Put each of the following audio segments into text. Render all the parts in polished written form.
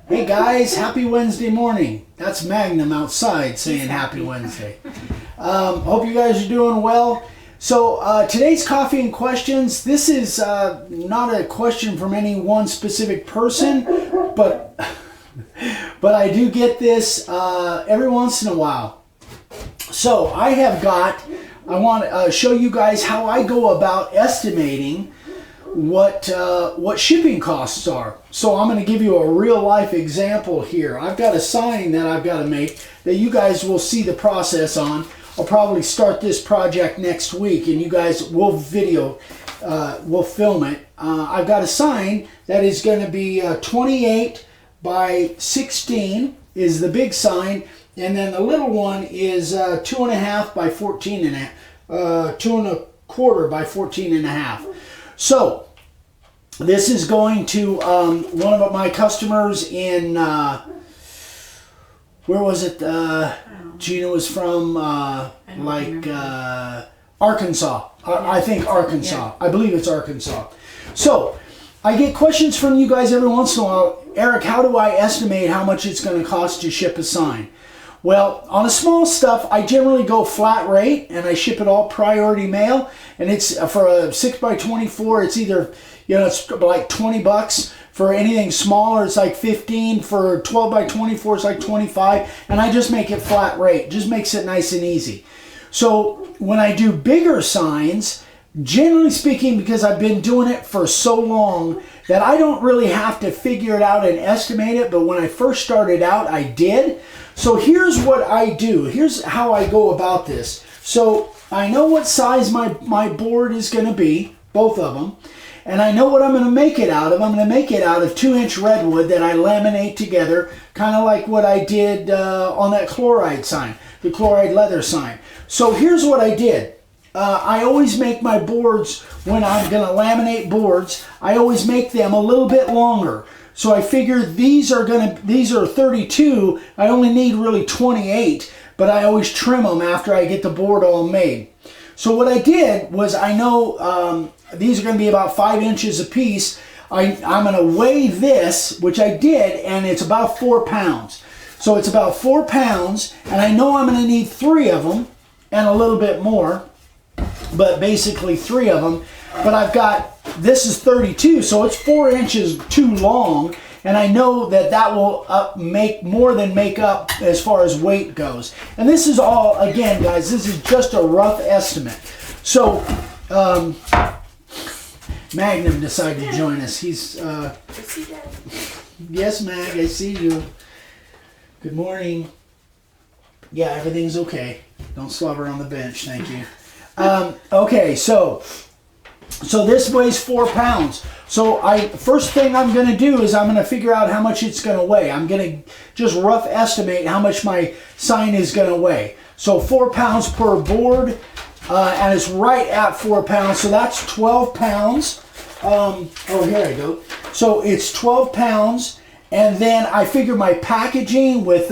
Hey guys, happy Wednesday morning. That's Magnum outside saying happy Wednesday. Hope you guys are doing well. So today's Coffee and Questions, this is not a question from any one specific person, but I do get this every once in a while. So I want to show you guys how I go about estimating what shipping costs are. So I'm going to give you a real life example here. I've got a sign that I've got to make that you guys will see the process on. I'll probably start this project next week and you guys will we'll film it. I've got a sign that is going to be 28 by 16 is the big sign, and then the little one is 2.5 by 14 and a 2.25 by 14 and a half. So this is going to one of my customers in where was it? Gina was from Arkansas. I think Arkansas. Yeah. I believe it's Arkansas. So I get questions from you guys every once in a while. Eric, how do I estimate how much it's going to cost to ship a sign? Well, on the small stuff, I generally go flat rate and I ship it all priority mail. And it's for a 6 by 24, it's either, it's like 20 bucks. For anything smaller, it's like 15. For 12 by 24, it's like 25. And I just make it flat rate. Just makes it nice and easy. So when I do bigger signs, generally speaking, because I've been doing it for so long that I don't really have to figure it out and estimate it. But when I first started out, I did. So here's what I do. Here's how I go about this. So I know what size my board is going to be, both of them. And I know what I'm going to make it out of. I'm going to make it out of 2-inch redwood that I laminate together, kind of like what I did on that chloride sign, the chloride leather sign. So here's what I did. I always make my boards, when I'm going to laminate boards, I always make them a little bit longer. So I figured these are 32. I only need really 28, but I always trim them after I get the board all made. So what I did was, I know these are going to be about 5 inches a piece. I'm going to weigh this, which I did, and it's about 4 pounds. So it's about 4 pounds, and I know I'm going to need 3 of them, and a little bit more, but basically 3 of them. But I've got, this is 32, so it's 4 inches too long, and I know that will make more than make up as far as weight goes. And this is all, again, guys, this is just a rough estimate. So, Magnum decided to join us. He's, yes, Mag, I see you. Good morning. Yeah, everything's okay. Don't slobber on the bench, thank you. Okay, so this weighs 4 pounds. So first thing I'm going to do is I'm going to figure out how much it's going to weigh. I'm going to just rough estimate how much my sign is going to weigh. So 4 pounds per board, and it's right at 4 pounds. So that's 12 pounds. Here I go. So it's 12 pounds, and then I figure my packaging with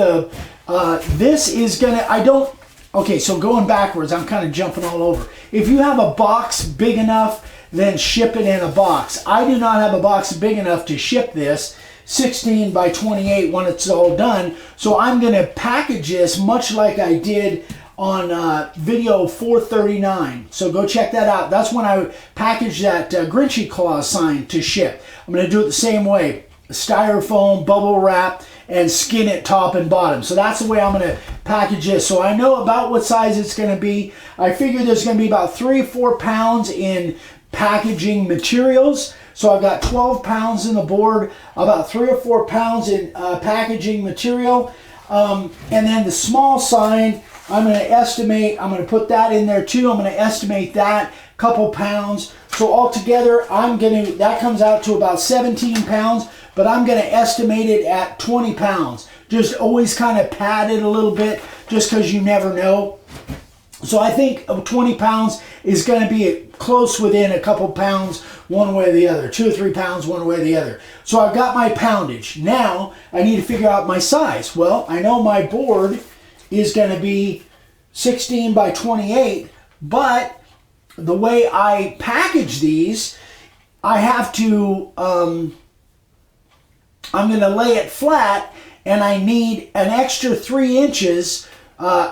this is going to, okay, so going backwards, I'm kind of jumping all over. If you have a box big enough, then ship it in a box. I do not have a box big enough to ship this 16 by 28 when it's all done. So I'm going to package this much like I did on video 439. So go check that out. That's when I packaged that Grinchy Claus sign to ship. I'm going to do it the same way. Styrofoam, bubble wrap, and skin it top and bottom. So that's the way I'm going to package this. So I know about what size it's going to be. I figure there's going to be about 3 or 4 pounds in packaging materials. So I've got 12 pounds in the board, about 3 or 4 pounds in packaging material. And then the small sign, I'm going to estimate, I'm going to put that in there too. I'm going to estimate that, a couple pounds. So altogether, that comes out to about 17 pounds, but I'm going to estimate it at 20 pounds. Just always kind of pad it a little bit, just because you never know. So I think 20 pounds is going to be close within a couple pounds one way or the other, 2 or 3 pounds one way or the other. So I've got my poundage. Now I need to figure out my size. Well, I know my board is going to be 16 by 28, but the way I package these, I have to I'm going to lay it flat, and I need an extra 3 inches,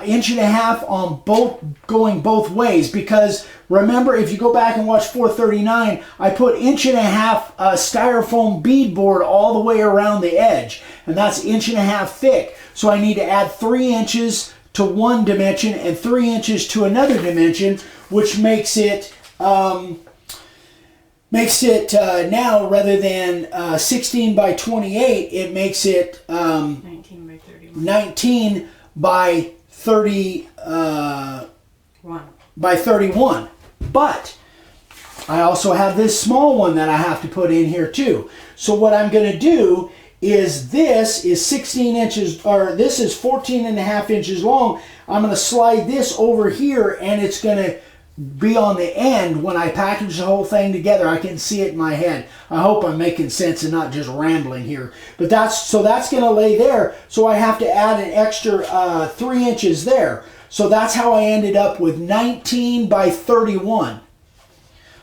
inch and a half on both, going both ways, because remember, if you go back and watch 439, I put inch and a half styrofoam beadboard all the way around the edge, and that's inch and a half thick. So I need to add 3 inches to one dimension and 3 inches to another dimension, which makes it now, rather than 16 by 28, it makes it 19 by 31. 19 by 31. But I also have this small one that I have to put in here too. So what I'm going to do is, this is 16 inches, or this is 14 and a half inches long. I'm going to slide this over here, and it's going to be on the end when I package the whole thing together. I can see it in my head. I hope I'm making sense and not just rambling here. But that's going to lay there, so I have to add an extra 3 inches there. So that's how I ended up with 19 by 31.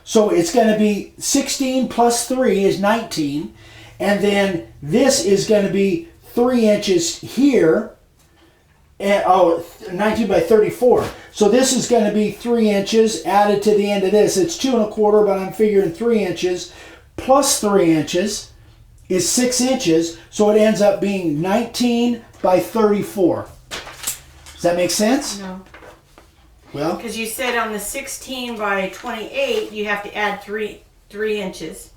So it's going to be 16 plus 3 is 19. And then this is going to be 3 inches here. And, 19 by 34. So this is going to be 3 inches added to the end of this. It's 2 1/4, but I'm figuring 3 inches plus 3 inches is 6 inches. So it ends up being 19 by 34. Does that make sense? No. Well, Because you said on the 16 by 28, you have to add 3 inches.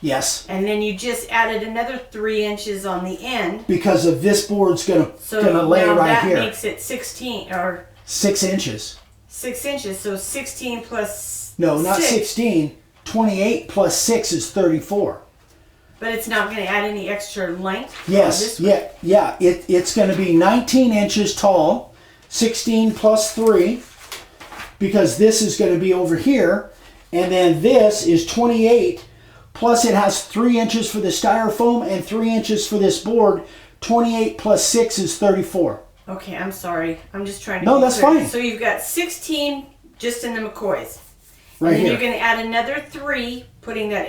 yes. And then you just added another 3 inches on the end. Because of this board's gonna So lay now right that here. makes it 16 or 6 inches. 6 inches. So 16 plus No, not 6. 16. 28 plus 6 is 34. But it's not going to add any extra length? Yes, yeah. It's going to be 19 inches tall, 16 plus 3, because this is going to be over here, and then this is 28, plus it has 3 inches for the styrofoam and 3 inches for this board. 28 plus 6 is 34. Okay, I'm sorry. I'm just trying to No, be that's clear. fine. So you've got 16 just in the McCoys. Right and then here. you're going to add another 3, putting that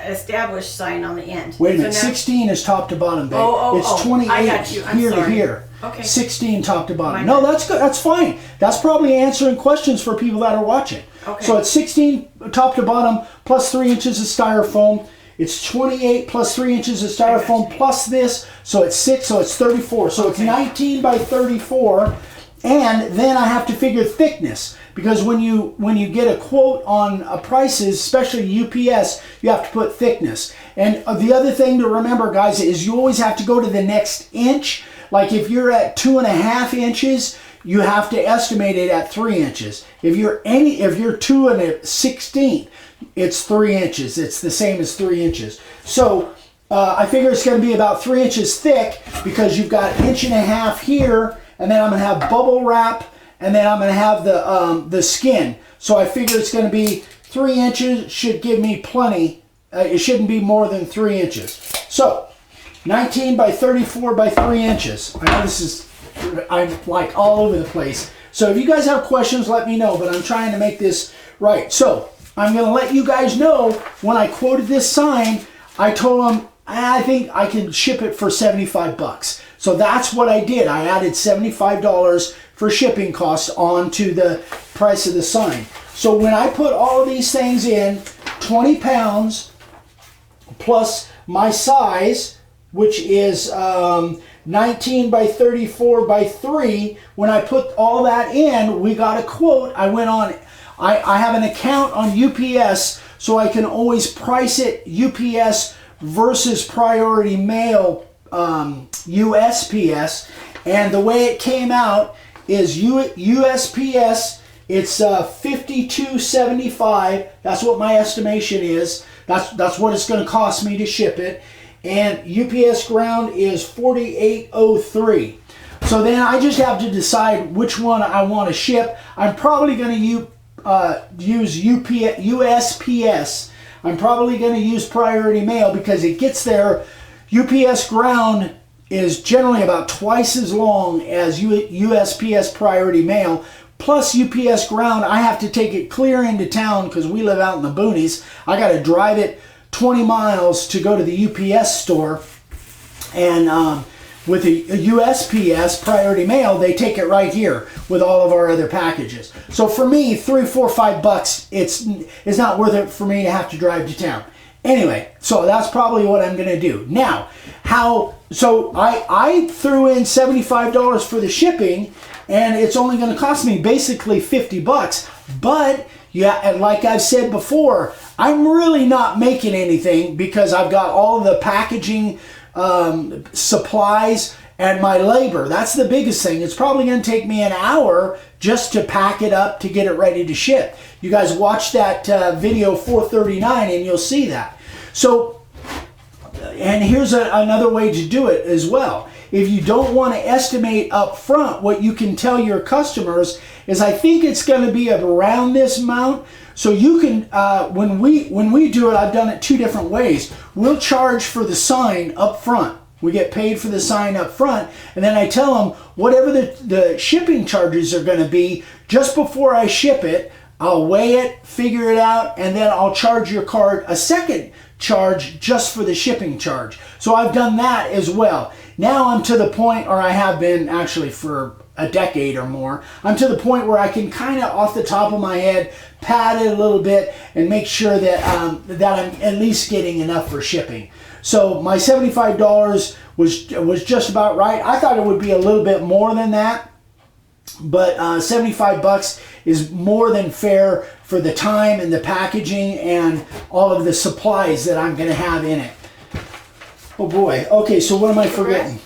established sign on the end. Wait a minute, So now- 16 is top to bottom, babe. Oh, it's 28 I got you. I'm here to sorry. here. Okay. 16 top to bottom. My No, bad. that's good. That's fine. That's probably answering questions for people that are watching. Okay. So it's 16 top to bottom plus 3 inches of styrofoam. It's 28 plus 3 inches of styrofoam plus this. So it's 6, so it's 34. So it's 19 by 34. And then I have to figure thickness, because when you get a quote on prices, especially UPS, you have to put thickness. And the other thing to remember, guys, is you always have to go to the next inch. Like if you're at 2.5 inches, you have to estimate it at 3 inches. If you're 2 1/16, it's 3 inches. It's the same as 3 inches. So I figure it's going to be about 3 inches thick, because you've got 1.5 inches here. And then I'm going to have bubble wrap, and then I'm going to have the skin. So I figure it's going to be 3 inches, should give me plenty. It shouldn't be more than 3 inches. So 19 by 34 by 3 inches. I know I'm like all over the place. So if you guys have questions, let me know, but I'm trying to make this right. So I'm going to let you guys know, when I quoted this sign, I told them I think I can ship it for 75 bucks. So that's what I did. I added $75 for shipping costs onto the price of the sign. So when I put all of these things in, 20 pounds plus my size, which is 19 by 34 by 3, when I put all that in, we got a quote. I went on, I have an account on UPS, so I can always price it UPS versus priority mail USPS, and the way it came out is USPS, it's $52.75. That's what my estimation is. That's what it's going to cost me to ship it. And UPS ground is $48.03. So then I just have to decide which one I want to ship. I'm probably going to use USPS. I'm probably going to use priority mail, because it gets there. UPS ground is generally about twice as long as USPS priority mail. Plus UPS ground, I have to take it clear into town, because we live out in the boonies. I got to drive it 20 miles to go to the UPS store. And with a USPS priority mail, they take it right here with all of our other packages. So for me, $3, $4, $5, it's not worth it for me to have to drive to town. Anyway, so that's probably what I'm going to do. Now, so I threw in $75 for the shipping, and it's only going to cost me basically $50. But yeah, and like I've said before, I'm really not making anything because I've got all of the packaging supplies and my labor. That's the biggest thing. It's probably going to take me an hour just to pack it up to get it ready to ship. You guys watch that video 439 and you'll see that. So, and here's another way to do it as well. If you don't want to estimate up front, what you can tell your customers is, I think it's going to be around this amount. So you can, when we do it, I've done it two different ways. We'll charge for the sign up front. We get paid for the sign up front, and then I tell them whatever the shipping charges are going to be just before I ship it. I'll weigh it, figure it out, and then I'll charge your card a second charge just for the shipping charge. So I've done that as well. Now I'm to the point, or I have been actually for a decade or more, I'm to the point where I can kind of off the top of my head pad it a little bit and make sure that that I'm at least getting enough for shipping. So my $75 was just about right. I thought it would be a little bit more than that, but $75 is more than fair for the time and the packaging and all of the supplies that I'm going to have in it. Oh boy. Okay, so what am I forgetting?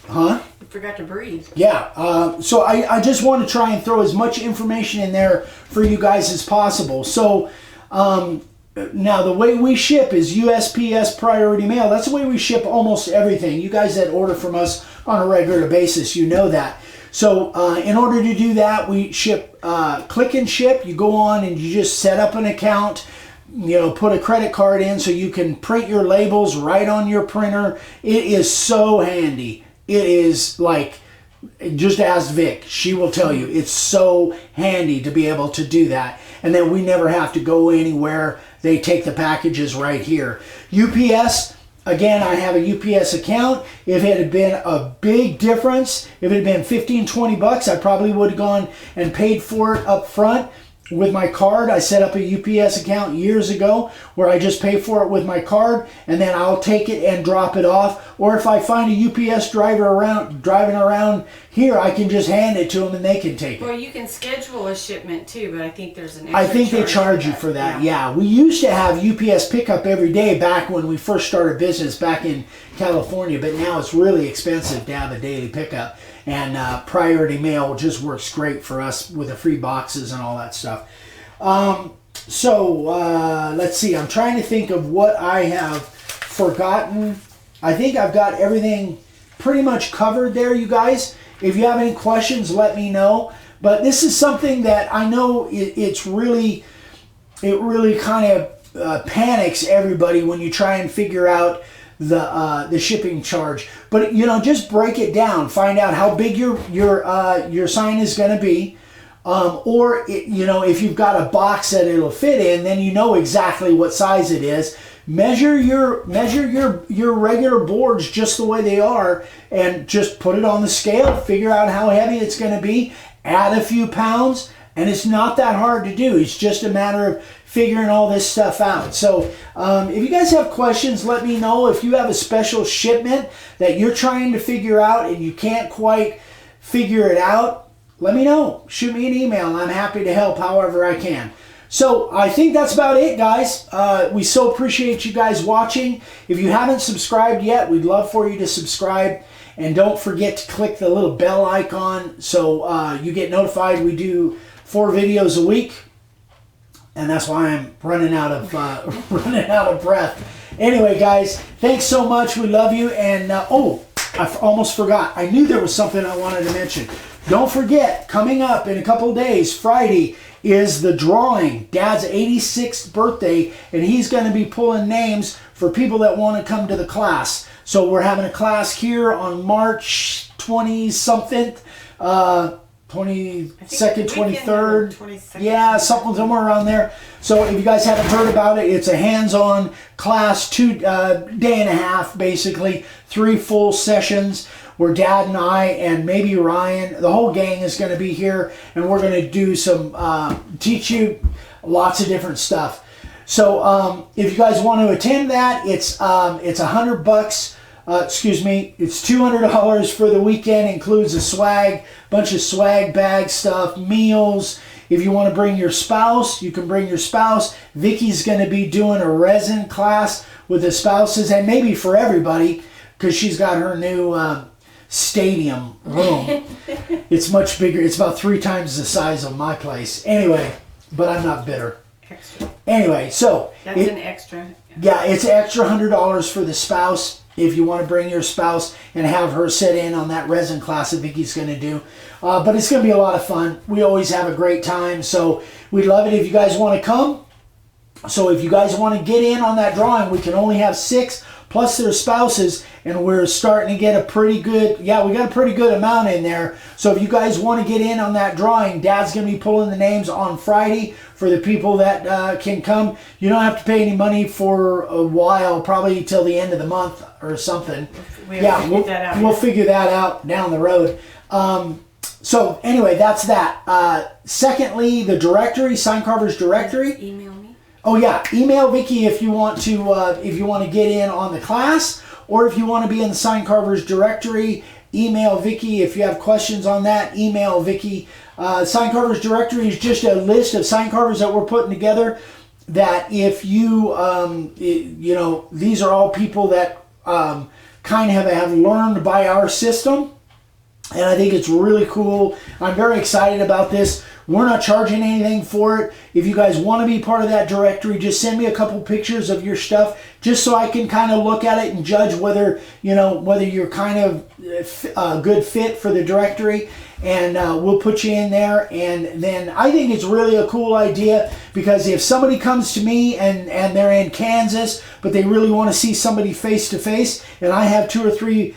Huh? You forgot to breathe. Yeah. So I just want to try and throw as much information in there for you guys as possible. So now the way we ship is USPS priority mail. That's the way we ship almost everything. You guys that order from us on a regular basis, you know that. So in order to do that, we ship click and ship. You go on and you just set up an account. You know, put a credit card in so you can print your labels right on your printer. It is so handy. It is like, just ask Vic. She will tell you. It's so handy to be able to do that. And then we never have to go anywhere. They take the packages right here. UPS, again, I have a UPS account. If it had been a big difference, if it had been 15, 20 bucks, I probably would have gone and paid for it up front. With my card, I set up a UPS account years ago where I just pay for it with my card, and then I'll take it and drop it off. Or if I find a UPS driver driving around here, I can just hand it to them and they can take it. Well, you can schedule a shipment too, but I think there's an extra I think they charge you for that. Yeah. We used to have UPS pickup every day back when we first started business back in California, but now it's really expensive to have a daily pickup. And priority mail just works great for us with the free boxes and all that stuff. Let's see. I'm trying to think of what I have forgotten. I think I've got everything pretty much covered there, you guys. If you have any questions, let me know. But this is something that I know it really kind of panics everybody when you try and figure out the shipping charge. But you know, just break it down. Find out how big your sign is going to be, or you know, if you've got a box that it'll fit in, then you know exactly what size it is. Measure your regular boards just the way they are, and just put it on the scale. Figure out how heavy it's going to be. Add a few pounds, and it's not that hard to do. It's just a matter of figuring all this stuff out. So if you guys have questions, let me know. If you have a special shipment that you're trying to figure out and you can't quite figure it out, let me know. Shoot me an email. I'm happy to help however I can. So I think that's about it, guys. We so appreciate you guys watching. If you haven't subscribed yet, we'd love for you to subscribe. And don't forget to click the little bell icon so you get notified. We do 4 videos a week. And that's why I'm running out of breath. Anyway, guys, thanks so much. We love you. And I almost forgot. I knew there was something I wanted to mention. Don't forget, coming up in a couple of days, Friday, is the drawing. Dad's 86th birthday, and he's going to be pulling names for people that want to come to the class. So we're having a class here on March 20-something. 22nd, 23rd. Yeah, somewhere around there. So if you guys haven't heard about it, it's a hands-on class, 2 day and a half, basically, 3 full sessions where Dad and I and maybe Ryan, the whole gang is going to be here, and we're going to do some, teach you lots of different stuff. So if you guys want to attend that, it's $100. It's $200 for the weekend. Includes a bunch of swag bag stuff, meals. If you want to bring your spouse, you can bring your spouse. Vicky's going to be doing a resin class with the spouses, and maybe for everybody, because she's got her new stadium room. It's much bigger. It's about 3 times the size of my place. Anyway, but I'm not bitter. Extra. Anyway, so that's an extra. Yeah, it's extra $100 for the spouse if you want to bring your spouse and have her sit in on that resin class that Vicky's going to do. But it's going to be a lot of fun. We always have a great time, so we'd love it if you guys want to come. So if you guys want to get in on that drawing, we can only have 6 plus their spouses, and we're starting to get a pretty good, we got a pretty good amount in there. So if you guys want to get in on that drawing, Dad's going to be pulling the names on Friday for the people that can come. You don't have to pay any money for a while, probably till the end of the month or something. We'll figure that out down the road. So anyway, that's that. Secondly, the directory, Sign Carver's directory. Email me. Oh yeah, email Vicky if you want to get in on the class, or if you want to be in the Sign Carver's directory. Email Vicky if you have questions on that. Email Vicky. Sign Carver's directory is just a list of sign carvers that we're putting together. That if you these are all people that kind of have learned by our system. And I think it's really cool. I'm very excited about this. We're not charging anything for it. If you guys want to be part of that directory, just send me a couple pictures of your stuff, just so I can kind of look at it and judge whether you're kind of a good fit for the directory. And we'll put you in there. And then I think it's really a cool idea, because if somebody comes to me and they're in Kansas, but they really want to see somebody face to face, and I have 2 or 3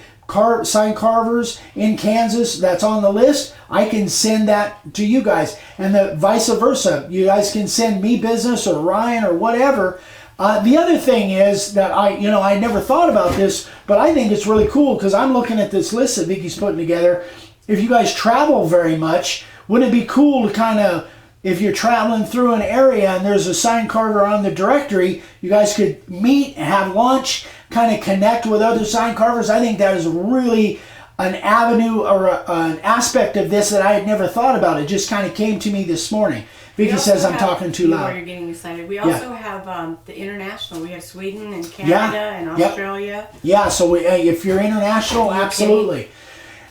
sign carvers in Kansas that's on the list, I can send that to you guys, and the vice versa. You guys can send me business, or Ryan, or whatever. The other thing is that I never thought about this, but I think it's really cool, because I'm looking at this list that Vicky's putting together. If you guys travel very much, wouldn't it be cool to kind of, if you're traveling through an area and there's a sign carver on the directory, you guys could meet and have lunch, kind of connect with other sign carvers. I think that is really an avenue or an aspect of this that I had never thought about. It just kind of came to me this morning. Vicky says I'm talking too loud. You're getting excited. We also have the international. We have Sweden and Canada and Australia. Yeah, so if you're international, absolutely.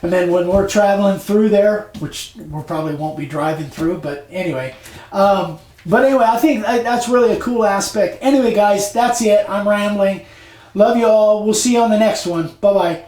And then when we're traveling through there, which we probably won't be driving through, but anyway. I think that's really a cool aspect. Anyway, guys, that's it. I'm rambling. Love you all. We'll see you on the next one. Bye-bye.